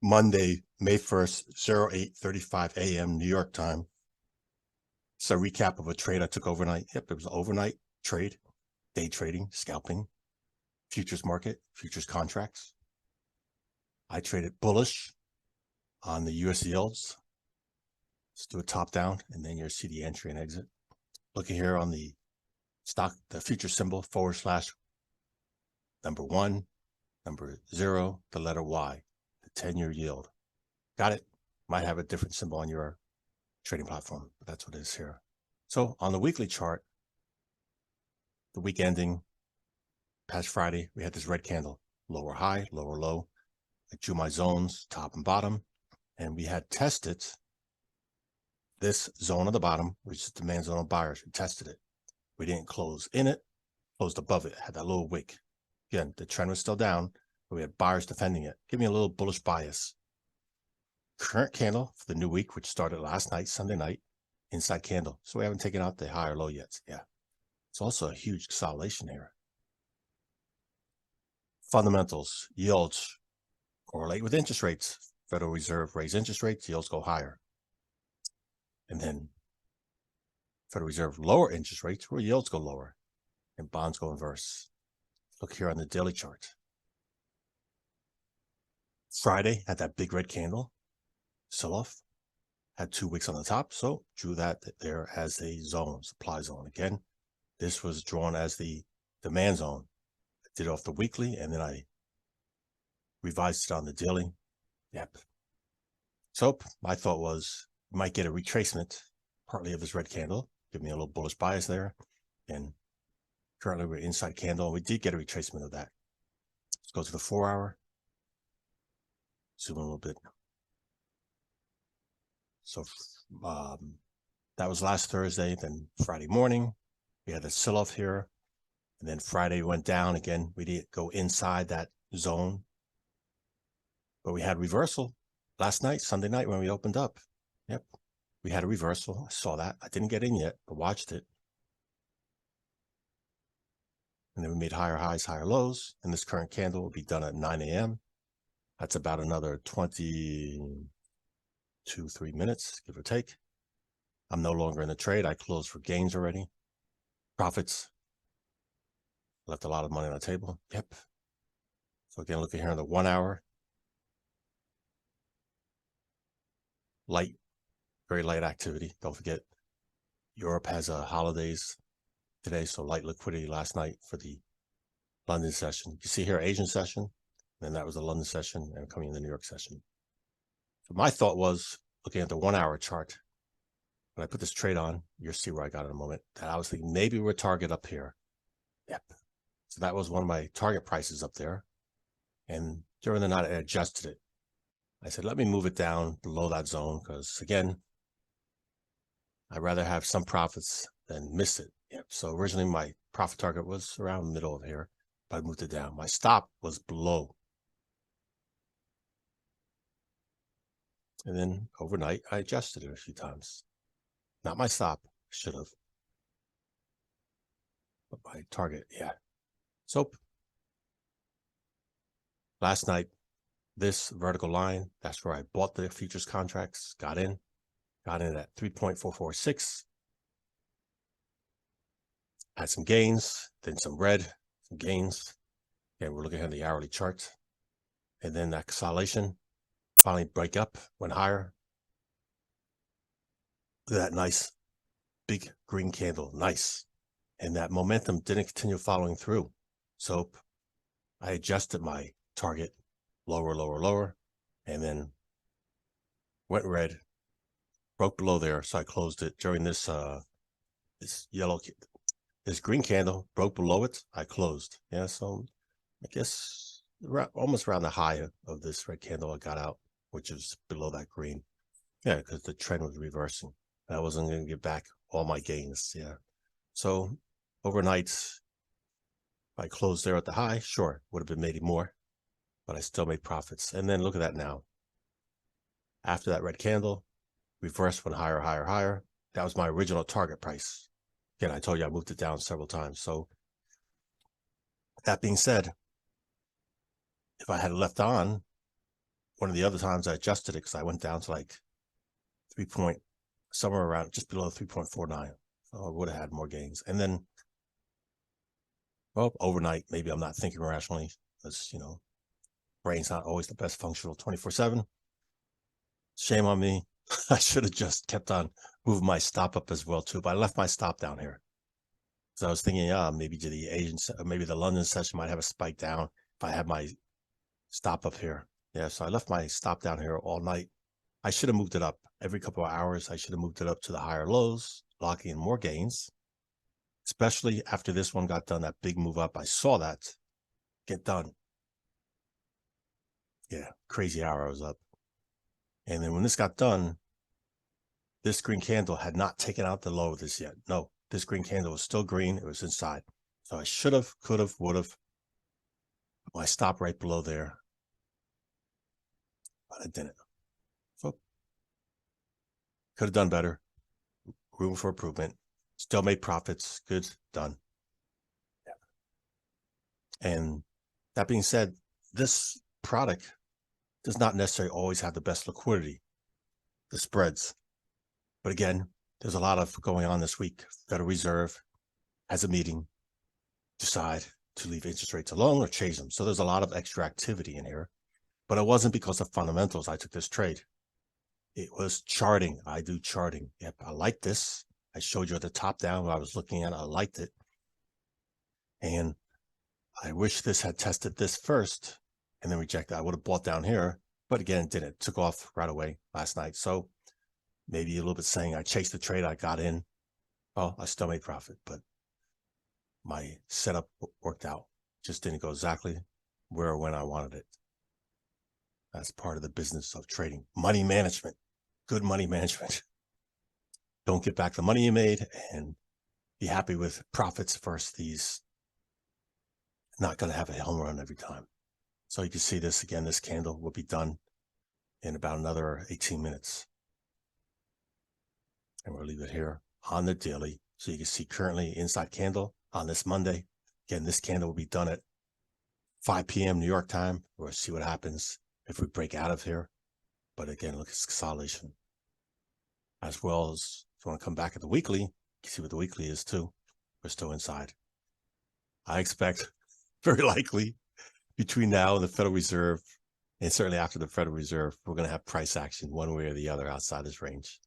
Monday, May 1st, 08:35 a.m. New York time. It's a recap of a trade I took overnight. Yep, it was an overnight trade, day trading, scalping, futures market, futures contracts. I traded bullish on the US yields. Let's do a top down and then your CD entry and exit. Looking here on the stock, the future symbol / number 1, number 0, the letter Y, the 10-year yield. Got it? Might have a different symbol on your trading platform, but that's what it is here. So on the weekly chart, the week ending past Friday, we had this red candle, lower high, lower low. I drew my zones, top and bottom, and we had tested this zone at the bottom, which is demand zone of buyers. We tested it. We didn't close in it, closed above it, had that little wick. Again, the trend was still down, but we had buyers defending it. Give me a little bullish bias. Current candle for the new week, which started last night, Sunday night, inside candle. So we haven't taken out the high or low yet. Yeah. It's also a huge consolidation here. Fundamentals, yields correlate with interest rates. Federal Reserve raise interest rates, yields go higher. And then Federal Reserve lower interest rates, where yields go lower and bonds go inverse. Look here on the daily chart. Friday had that big red candle, sell-off, had 2 wicks on the top, so drew that there as a zone, supply zone. Again, this was drawn as the demand zone. I did it off the weekly, and then I revised it on the daily. Yep. So my thought was, we might get a retracement, partly of this red candle, give me a little bullish bias there, and currently we're inside candle. We did get a retracement of that. Let's go to the 4-hour. Zoom in a little bit. So that was last Thursday. Then Friday morning, we had a sell-off here. And then Friday went down again. We didn't go inside that zone. But we had reversal last night, Sunday night, when we opened up. Yep. We had a reversal. I saw that. I didn't get in yet, but watched it. And then we made higher highs, higher lows. And this current candle will be done at 9 a.m. That's about another 22-3 minutes, give or take. I'm no longer in the trade. I closed for gains already. Profits. Left a lot of money on the table. Yep. So again, looking here on the 1 hour. Light, very light activity. Don't forget, Europe has holidays today, so light liquidity last night for the London session. You see here, Asian session. Then that was the London session and coming in the New York session. So my thought was, looking at the 1 hour chart, when I put this trade on, you'll see where I got in a moment, that I was thinking maybe we're target up here. Yep. So that was one of my target prices up there. And during the night, I adjusted it. I said, let me move it down below that zone because, again, I'd rather have some profits than miss it. Yep. So originally my profit target was around the middle of here, but I moved it down. My stop was below. And then overnight, I adjusted it a few times. Not my stop, should have. But my target, yeah. So last night, this vertical line, that's where I bought the futures contracts, got in at 3.446. Had some gains, then some red, some gains. And we're looking at the hourly chart. And then that consolidation finally break up, went higher. Look at that nice big green candle, nice. And that momentum didn't continue following through. So I adjusted my target lower, lower, lower, and then went red, broke below there. So I closed it during this this green candle, broke below it. I closed. Yeah, so I guess almost around the high of this red candle I got out, which is below that green. Yeah, because the trend was reversing. I wasn't going to get back all my gains. Yeah. So overnight, if I closed there at the high, sure, would have been maybe more, but I still made profits. And then look at that now. After that red candle, reversed, went higher, higher, higher. That was my original target price. Again, I told you I moved it down several times. So that being said, if I had left on one of the other times I adjusted it because I went down to like somewhere around just below 3.49. So I would have had more gains. And then, well, overnight, maybe I'm not thinking rationally because, brain's not always the best functional 24/7. Shame on me. I should have just kept on moving my stop up as well too, but I left my stop down here. So I was thinking, maybe maybe the London session might have a spike down if I had my stop up here. Yeah, so I left my stop down here all night. I should have moved it up every couple of hours. I should have moved it up to the higher lows, locking in more gains, especially after this one got done, that big move up. I saw that get done. Yeah, crazy hour I was up. And then when this got done, this green candle had not taken out the low of this yet. No, this green candle was still green. It was inside. So I should have, could have, would have. I stopped right below there, but I didn't. So could have done better. Room for improvement. Still made profits. Good, done. Yeah. And that being said, this product does not necessarily always have the best liquidity, the spreads. But again, there's a lot of going on this week. Federal Reserve has a meeting, decide to leave interest rates alone or change them. So there's a lot of extra activity in here, but it wasn't because of fundamentals I took this trade. It was charting. I do charting. Yep, I like this. I showed you at the top down what I was looking at. I liked it. And I wish this had tested this first and then rejected. I would have bought down here, but again, it didn't. It took off right away last night. So maybe a little bit saying I chased the trade, I got in. Well, I still made profit, but my setup worked out. Just didn't go exactly where or when I wanted it. That's part of the business of trading. Money management, good money management. Don't get back the money you made and be happy with profits versus these. Not going to have a home run every time. So you can see this again, this candle will be done in about another 18 minutes. And we'll leave it here on the daily. So you can see currently inside candle on this Monday. Again, this candle will be done at 5 p.m. New York time. We'll see what happens if we break out of here. But again, look at consolidation. As well as if you want to come back at the weekly, you can see what the weekly is too. We're still inside. I expect very likely between now and the Federal Reserve, and certainly after the Federal Reserve, we're going to have price action one way or the other outside this range.